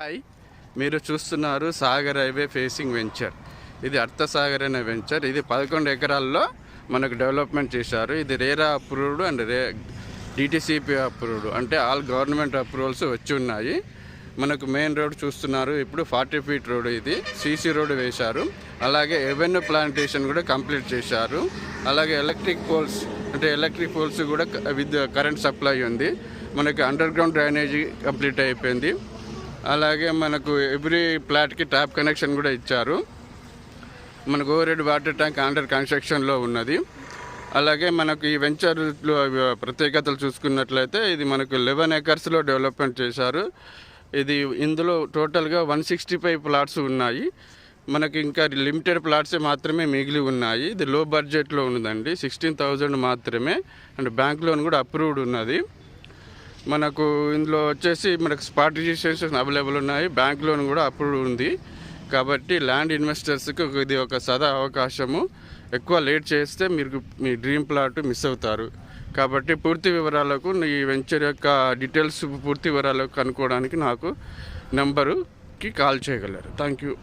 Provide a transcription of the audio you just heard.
Hi, మీరు చూస్తున్నారు Sagar highway facing venture. ఇది అర్థసాగర్ అనే వెంచర్. ఇది 11 ఎకరాల్లో మనకు డెవలప్మెంట్ చేశారు. ఇది RERA approved and DTCP approved, అంటే ఆల్ గవర్నమెంట్ అప్రూవల్స్ వచ్చి ఉన్నాయి. మనకు మెయిన్ రోడ్ చూస్తున్నారు. ఇప్పుడు 40 ఫీట్ రోడ్, ఇది సీసీ రోడ్ వేశారు. అలాగే ఎవెన్యూ ప్లాంటేషన్ కూడా కంప్లీట్ చేశారు. అలాగే ఎలక్ట్రిక్ పోల్స్ కూడా విత్ కరెంట్ సప్లై ఉంది. మనకి అండర్ గ్రౌండ్ డ్రైనేజీ కంప్లీట్ అయిపోయింది. అలాగే మనకు ఎవ్రీ ప్లాట్కి ట్యాప్ కనెక్షన్ కూడా ఇచ్చారు. మనకు ఓవర్ వాటర్ ట్యాంక్ అండర్ కన్స్ట్రక్షన్లో ఉన్నది. అలాగే మనకు ఈ వెంచర్లో ప్రత్యేకతలు చూసుకున్నట్లయితే ఇది మనకు 11 ఎకర్స్లో డెవలప్మెంట్ చేశారు. ఇందులో టోటల్గా 165 ప్లాట్స్ ఉన్నాయి. మనకి ఇంకా లిమిటెడ్ ప్లాట్సే మాత్రమే మిగిలి ఉన్నాయి. ఇది లో బడ్జెట్లో ఉన్నదండి, 16,000 మాత్రమే. అండ్ బ్యాంక్ లోన్ కూడా అప్రూవ్డ్ ఉన్నది. మనకు ఇందులో వచ్చేసి మనకు స్పాట్ రిజిస్ట్రేషన్ అవైలబుల్ ఉన్నాయి. బ్యాంక్ లోన్ కూడా అప్రూవ్డ్ ఉంది. కాబట్టి ల్యాండ్ ఇన్వెస్టర్స్కి ఇది ఒక సదా అవకాశము. ఎక్కువ లేట్ చేస్తే మీరు మీ డ్రీమ్ ప్లాట్ మిస్ అవుతారు. కాబట్టి పూర్తి వివరాలకు ఈ వెంచర్ యొక్క డీటెయిల్స్, పూర్తి వివరాలకు కనుక్కోవడానికి నాకు నెంబరుకి కాల్ చేయగలరు. Thank you.